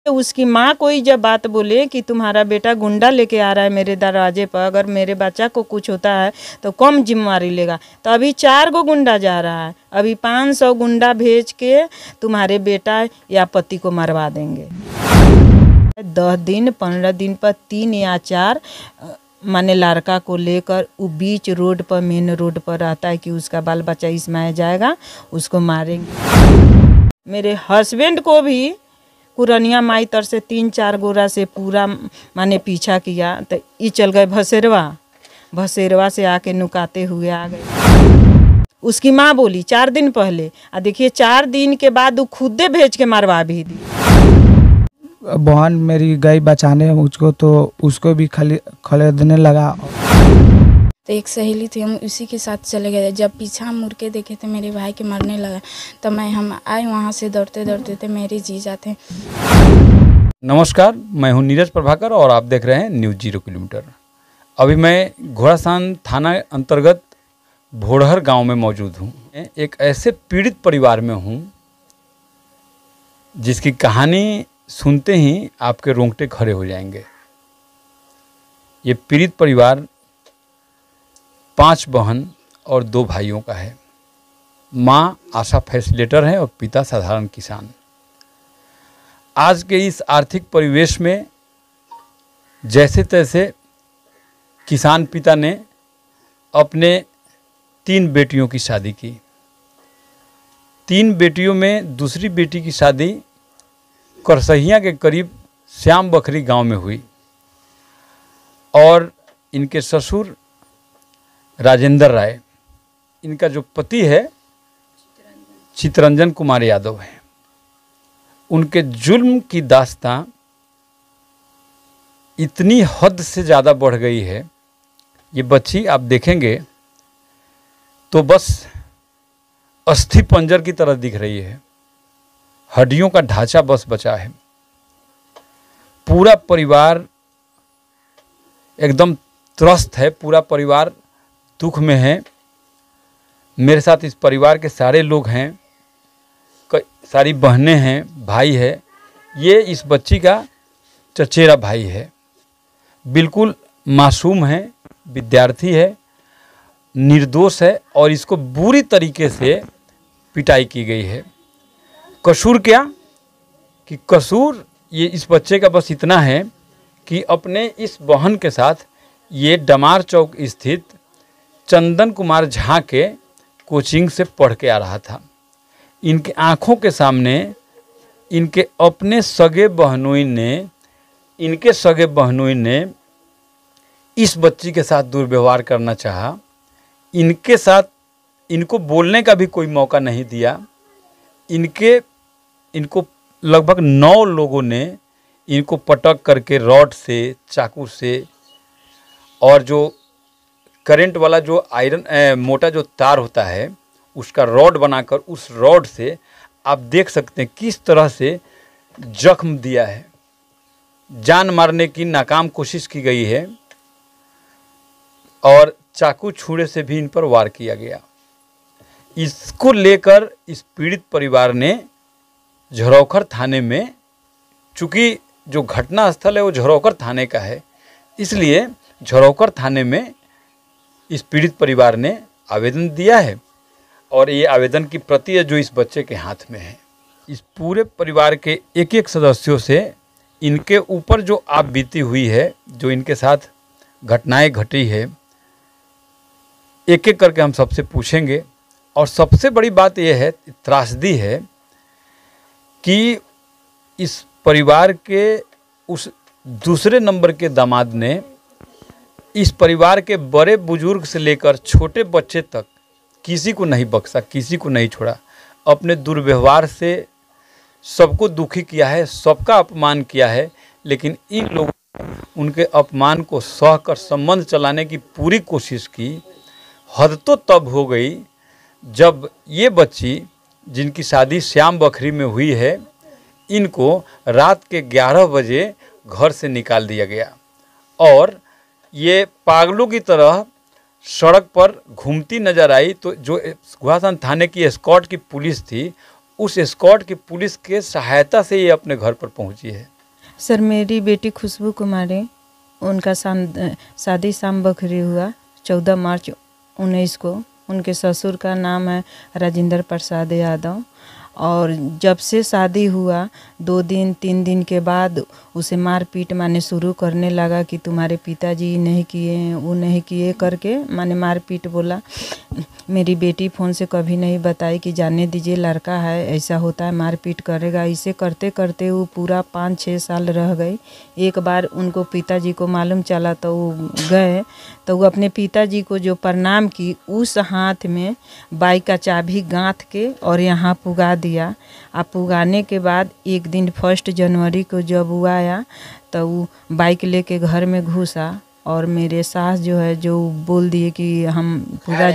उसकी माँ कोई जब बात बोले कि तुम्हारा बेटा गुंडा लेके आ रहा है मेरे दरवाजे पर, अगर मेरे बच्चा को कुछ होता है तो कम जिम्मेवारी लेगा, तो अभी 4 गो गुंडा जा रहा है, अभी 500 गुंडा भेज के तुम्हारे बेटा या पति को मरवा देंगे। 10 दिन 15 दिन पर 3 या 4 माने लड़का को लेकर वो बीच रोड पर, मेन रोड पर रहता है कि उसका बाल बच्चा इसमें जाएगा, उसको मारेंगे। मेरे हस्बैंड को भी पुरनिया माई तर से 3-4 गोरा से पूरा माने पीछा किया, तो ये चल गए भसेरवा से आके नुकाते हुए आ गए। उसकी माँ बोली 4 दिन पहले, और देखिए 4 दिन के बाद वो खुदे भेज के मारवा भी दी। बहन मेरी गई बचाने मुझको, तो उसको भी खरीदने लगा। तो एक सहेली थी, हम उसी के साथ चले गए। जब पीछा मुड़ के देखे थे मेरे भाई के मरने लगा, तो हम आए वहाँ से दौड़ते दौड़ते, थे मेरे जीजा थे। नमस्कार, मैं हूँ नीरज प्रभाकर और आप देख रहे हैं न्यूज़ 0 किलोमीटर। अभी मैं घोड़ासान थाना अंतर्गत भोड़हर गांव में मौजूद हूँ। एक ऐसे पीड़ित परिवार में हूँ जिसकी कहानी सुनते ही आपके रोंगटे खड़े हो जाएंगे। ये पीड़ित परिवार 5 बहन और 2 भाइयों का है। माँ आशा फैसिलेटर है और पिता साधारण किसान। आज के इस आर्थिक परिवेश में जैसे तैसे किसान पिता ने अपने 3 बेटियों की शादी की। 3 बेटियों में दूसरी बेटी की शादी करसहिया के करीब श्याम बखरी गांव में हुई और इनके ससुर राजेंद्र राय, इनका जो पति है चितरंजन कुमार यादव है। उनके जुल्म की दास्तां इतनी हद से ज़्यादा बढ़ गई है, ये बच्ची आप देखेंगे तो बस अस्थि पंजर की तरह दिख रही है, हड्डियों का ढांचा बस बचा है। पूरा परिवार एकदम त्रस्त है, पूरा परिवार दुख में है। मेरे साथ इस परिवार के सारे लोग हैं, सारी बहनें हैं, भाई है। ये इस बच्ची का चचेरा भाई है, बिल्कुल मासूम है, विद्यार्थी है, निर्दोष है और इसको बुरी तरीके से पिटाई की गई है। कसूर क्या कि कसूर ये इस बच्चे का बस इतना है कि अपने इस बहन के साथ ये डमार चौक स्थित चंदन कुमार झा के कोचिंग से पढ़ के आ रहा था। इनके आँखों के सामने इनके अपने सगे बहनोई ने इस बच्ची के साथ दुर्व्यवहार करना चाहा। इनके साथ इनको बोलने का भी कोई मौका नहीं दिया। इनको लगभग 9 लोगों ने इनको पटक करके रॉड से, चाकू से और जो करंट वाला जो मोटा जो तार होता है उसका रॉड बनाकर उस रॉड से आप देख सकते हैं किस तरह से जख्म दिया है। जान मारने की नाकाम कोशिश की गई है और चाकू छुरे से भी इन पर वार किया गया। इसको लेकर इस पीड़ित परिवार ने झरोखर थाने में, चूँकि जो घटना स्थल है वो झरोखर थाने का है, इसलिए झरोखर थाने में इस पीड़ित परिवार ने आवेदन दिया है और ये आवेदन की प्रति है जो इस बच्चे के हाथ में है। इस पूरे परिवार के एक सदस्यों से इनके ऊपर जो आप बीती हुई है, जो इनके साथ घटनाएं घटी है, एक करके हम सबसे पूछेंगे। और सबसे बड़ी बात यह है, त्रासदी है कि इस परिवार के उस दूसरे नंबर के दामाद ने इस परिवार के बड़े बुजुर्ग से लेकर छोटे बच्चे तक किसी को नहीं बख्शा, किसी को नहीं छोड़ा। अपने दुर्व्यवहार से सबको दुखी किया है, सबका अपमान किया है, लेकिन इन लोगों ने उनके अपमान को सहकर संबंध चलाने की पूरी कोशिश की। हद तो तब हो गई जब ये बच्ची जिनकी शादी श्याम बखरी में हुई है, इनको रात के 11 बजे घर से निकाल दिया गया और ये पागलों की तरह सड़क पर घूमती नजर आई। तो जो घोड़ासान थाने की एस्कॉर्ट की पुलिस थी, उस एस्कॉर्ट की पुलिस के सहायता से ये अपने घर पर पहुंची है। सर मेरी बेटी खुशबू कुमारी, उनका शादी शाम बखरी हुआ 14 मार्च 19 को। उनके ससुर का नाम है राजेंद्र प्रसाद यादव। और जब से शादी हुआ 2 दिन 3 दिन के बाद उसे मारपीट माने शुरू करने लगा कि तुम्हारे पिताजी नहीं किए हैं, वो नहीं किए करके माने मारपीट बोला। मेरी बेटी फ़ोन से कभी नहीं बताई कि जाने दीजिए लड़का है, ऐसा होता है, मारपीट करेगा। इसे करते करते वो पूरा 5-6 साल रह गई। एक बार उनको पिताजी को मालूम चला तो वो गए, तो वो अपने पिताजी को जो प्रणाम की, उस हाथ में बाइक का चाबी गांथ के और यहाँ पुगा दिया। अब पुगाने के बाद एक दिन 1 जनवरी को जब वो आया तो वो बाइक लेके घर में घुसा और मेरे सास जो है जो बोल दिए कि हम पूरा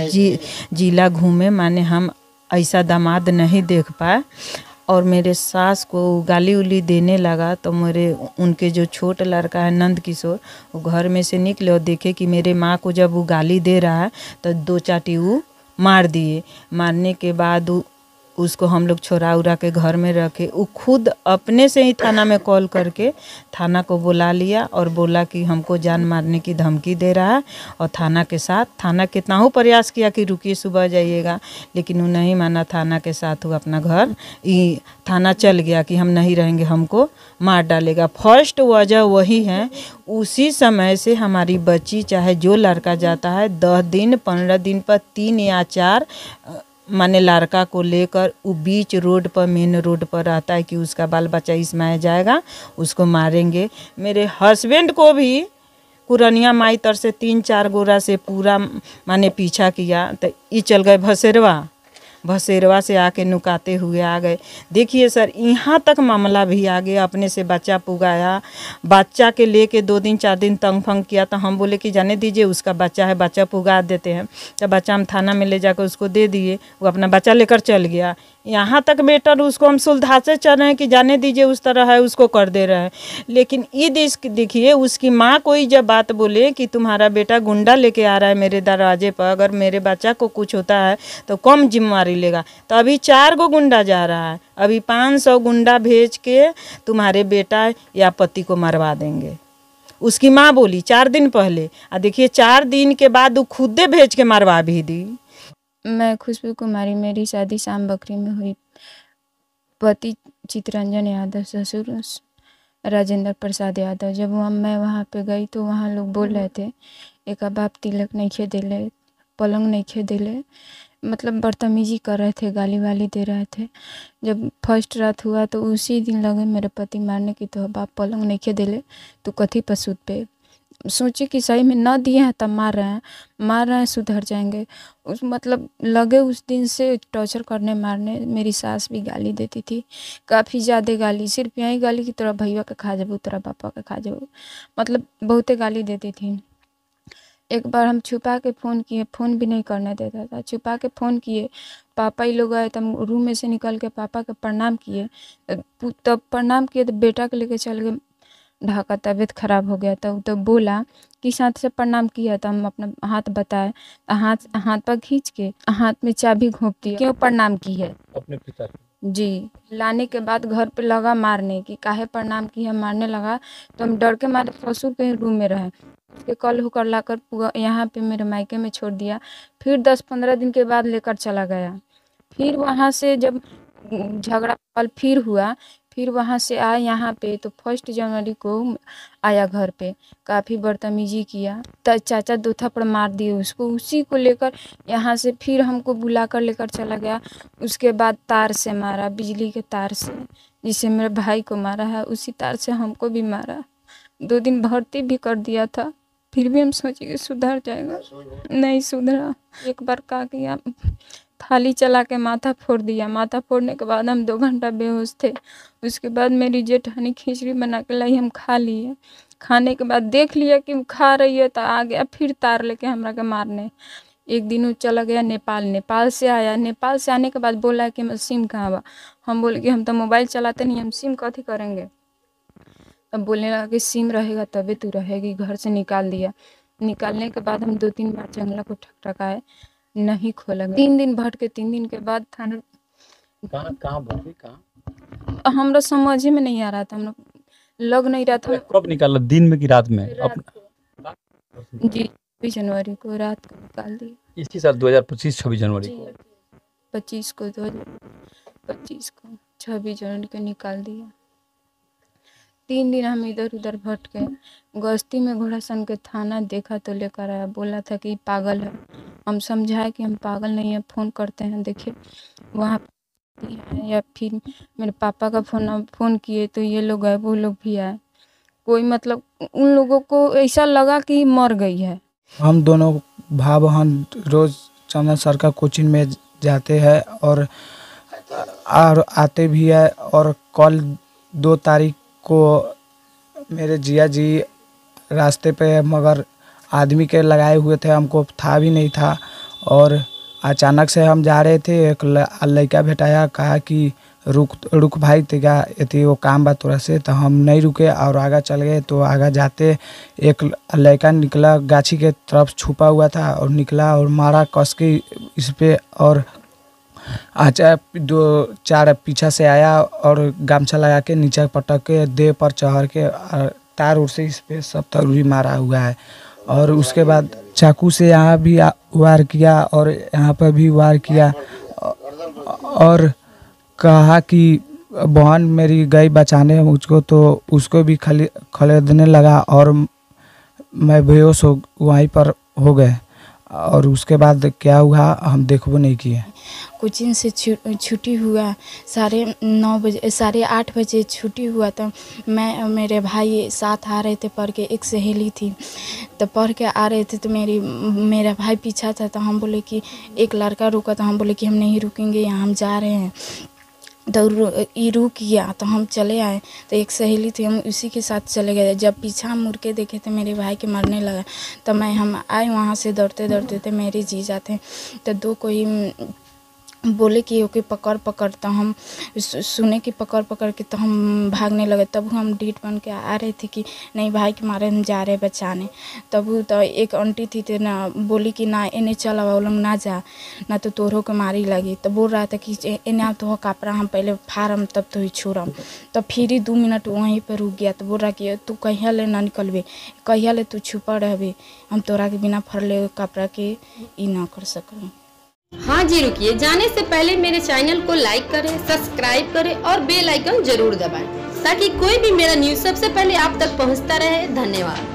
जिला घूमे, माने हम ऐसा दामाद नहीं देख पाए। और मेरे सास को गाली उली देने लगा तो मेरे उनके जो छोट लड़का है नंद किशोर, वो घर में से निकले और देखे कि मेरे माँ को जब वो गाली दे रहा है तो 2 चाटी वो मार दिए। मारने के बाद उसको हम लोग छोड़ा उड़ा के घर में रखे। वो खुद अपने से ही थाना में कॉल करके थाना को बुला लिया और बोला कि हमको जान मारने की धमकी दे रहा है। और थाना कितना हो प्रयास किया कि रुकिए सुबह जाइएगा, लेकिन वो नहीं माना। थाना के साथ वो अपना घर थाना चल गया कि हम नहीं रहेंगे, हमको मार डालेगा। फर्स्ट वजह वही है। उसी समय से हमारी बच्ची चाहे जो लड़का जाता है 10 दिन 15 दिन पर 3 या 4 माने लड़का को लेकर वो बीच रोड पर, मेन रोड पर रहता है कि उसका बाल बच्चा इसमें जाएगा, उसको मारेंगे। मेरे हस्बैंड को भी कुरनिया माई तर से 3-4 गोरा से पूरा माने पीछा किया, तो ये चल गए भसेरवा से आके नुकाते हुए आ गए। देखिए सर, यहाँ तक मामला भी आ गया। अपने से बच्चा पुगाया, बच्चा के लेके 2 दिन 4 दिन तंग फंग किया। तो हम बोले कि जाने दीजिए उसका बच्चा है, बच्चा पुगा देते हैं। तो बच्चा हम थाना में ले जाकर उसको दे दिए, वो अपना बच्चा लेकर चल गया। यहाँ तक बेटर उसको हम सुलझा से चल रहे हैं कि जाने दीजिए उस तरह है, उसको कर दे रहे हैं। लेकिन ये देखिए उसकी माँ कोई जब बात बोले कि तुम्हारा बेटा गुंडा लेके आ रहा है मेरे दरवाजे पर, अगर मेरे बच्चा को कुछ होता है तो कम जिम्मेवारी लेगा। तो अभी 4 गो गुंडा जा रहा है, अभी 500 गुंडा भेज के तुम्हारे बेटा या पति को मरवा देंगे। उसकी माँ बोली 4 दिन पहले। देखिए 4 दिन के बाद वो खुदे भेज के मरवा भी दी। मैं खुशबू कुमारी, मेरी शादी शाम बकरी में हुई। पति चितरंजन यादव, ससुर राजेंद्र प्रसाद यादव। जब मैं वहाँ पे गई तो वहाँ लोग बोल रहे थे एक बाप तिलक नहीं खे दिले, पलंग नहीं खे दिले, मतलब बदतमीजी कर रहे थे, गाली वाली दे रहे थे। जब फर्स्ट रात हुआ तो उसी दिन लगे मेरे पति मारने की, तो बाप पलंग नहीं खे दिले तो कथी पसूत पे। सोचे कि सही में न दिए हैं तब मार रहे हैं सुधर जाएंगे। उस मतलब लगे उस दिन से टॉर्चर करने मारने। मेरी सास भी गाली देती थी, काफ़ी ज़्यादा गाली, सिर्फ यही गाली की तरह भैया का खा जाबू, तरह पापा का खा जाबू, मतलब बहुते गाली देती थी। एक बार हम छुपा के फ़ोन किए, फ़ोन भी नहीं करने देता था, छुपा के फ़ोन किए। पापा ही लोग आए, तब रूम में से निकल के पापा के प्रणाम किए। तब प्रणाम किए तो बेटा को लेके चल गए ढाका। तबीयत खराब हो गया तो बोला किस हाथ से प्रणाम किया, तो हम अपना हाथ बताए, हाथ पर खींच के हाथ में चाबी घोंप दी। क्यों प्रणाम की है अपने पिता जी। लाने के बाद घर पे लगा मारने की, काहे प्रणाम की है, मारने लगा। तो हम डर के मारे ससुर के रूम में रहे। उसके कल होकर लाकर यहाँ पे मेरे मायके में छोड़ दिया। फिर 10-15 दिन के बाद लेकर चला गया। फिर वहाँ से जब झगड़ा कल फिर हुआ, फिर वहाँ से आए यहाँ पे तो 1 जनवरी को आया घर पे, काफ़ी बदतमीजी किया। तो चाचा 2 थप्पड़ मार दिए उसको। उसी को लेकर यहाँ से फिर हमको बुलाकर लेकर चला गया। उसके बाद तार से मारा, बिजली के तार से, जिससे मेरे भाई को मारा है, उसी तार से हमको भी मारा। 2 दिन भर्ती भी कर दिया था, फिर भी हम सोचे कि सुधर जाएगा, नहीं सुधरा। एक बार क्या किया, थाली चला के माथा फोड़ दिया। माथा फोड़ने के बाद हम 2 घंटा बेहोश थे। उसके बाद मेरी जेठानी खिचड़ी बना के लाई, हम खा लिए। खाने के बाद देख लिया कि खा रही है तो आ गया फिर तार लेके हमरा के मारने। एक दिन वो चला गया नेपाल से आया। नेपाल से आने के बाद बोला कि मैं सिम कहाँ बा। हम बोले कि हम तो मोबाइल चलाते नहीं, हम सिम कथी करेंगे। तब बोलने लगा कि सिम रहेगा तभी तू रहेगी। घर से निकाल दिया। निकालने के बाद हम 2-3 बार जंगला को ठकठकाए, नहीं खोला गया। 3 दिन भटके, 3 दिन के बाद थाना कहाँ भटके, कहाँ हमरा समझ में नहीं आ रहा था। हम लग नहीं रहा था। कब निकाला, दिन में कि रात में? रात को जी 26 जनवरी को रात को निकाल दिया। इसी साल 2025 26 जनवरी जी को? 25 को 2025 को 26 जनवरी को निकाल दिया। 3 दिन हम इधर उधर भटके, गश्ती में घोड़ासन के थाना देखा तो लेकर आया, बोला था कि पागल है। हम समझाए कि हम पागल नहीं है, फ़ोन करते हैं, देखिए वहाँ है। या फिर मेरे पापा का फ़ोन किए तो ये लोग आए, वो लोग भी आए। कोई मतलब उन लोगों को ऐसा लगा कि मर गई है। हम दोनों भाई बहन रोज़ चंदन सर का कोचिंग में जाते हैं और आते भी है। और कल 2 तारीख को मेरे जिया जी रास्ते पे मगर आदमी के लगाए हुए थे, हमको था भी नहीं था। और अचानक से हम जा रहे थे, एक लड़का भेटाया, कहा कि रुक भाई तेगा ये वो काम बा तोरा से। तो हम नहीं रुके और आगे चल गए। तो आगे जाते एक लड़का निकला, गाछी के तरफ छुपा हुआ था और निकला और मारा कस के इस पे। और अच्छा 2-4 पीछा से आया और गमछा लगा के नीचे पटक के देह पर चढ़ के तार उड़ से इस पे सब तक भी मारा हुआ है। और उसके बाद चाकू से यहाँ भी वार किया और यहाँ पर भी वार किया और कहा कि बहन मेरी गई बचाने मुझको, तो उसको भी खरीदने लगा और मैं बेहोश हो वहीं पर हो गए। और उसके बाद क्या हुआ हम देखबो नहीं किए। कोचिंग से छुट्टी हुआ 8:30 बजे छुट्टी हुआ। तो मैं मेरे भाई साथ आ रहे थे पढ़ के, एक सहेली थी तो पढ़ के आ रहे थे। तो मेरा भाई पीछा था। तो हम बोले कि एक लड़का रुका, तो हम बोले कि हम नहीं रुकेंगे, यहाँ हम जा रहे हैं। तो ये रुक गया तो हम चले आए। तो एक सहेली थी, हम उसी के साथ चले गए। जब पीछा मुड़ के देखे थे मेरे भाई के मरने लगा। तो हम आए वहाँ से दौड़ते दौड़ते थे, मेरे जीजा थे। तो 2 कोई बोले कि ओके पकड़। तो हम सुने कि पकड़ के तो हम भागने लगे। तब हम डीट बन के आ रहे थे कि नहीं भाई के मारे हम जा रहे बचाने। तब तो एक आंटी थी तो ना बोली कि ना इन्हें चला वो लोग ना जा, ना तो तोरों के मारी लगी। तो बोल रहा था कि इन्हें तो कापरा हम पहले फारम तब तो ही छोड़म। तो फिर ही 2 मिनट वहीं पर रुक गया। तो बोल रहा कि तू कहिया ले ना निकलबे, कहिया ले तू छुपा रहबे, हम तोरा के बिना फरले कपड़ा के ई ना कर सकल। हाँ जी रुकिए, जाने से पहले मेरे चैनल को लाइक करें, सब्सक्राइब करें और बेल आइकन जरूर दबाएं ताकि कोई भी मेरा न्यूज़ सबसे पहले आप तक पहुंचता रहे। धन्यवाद।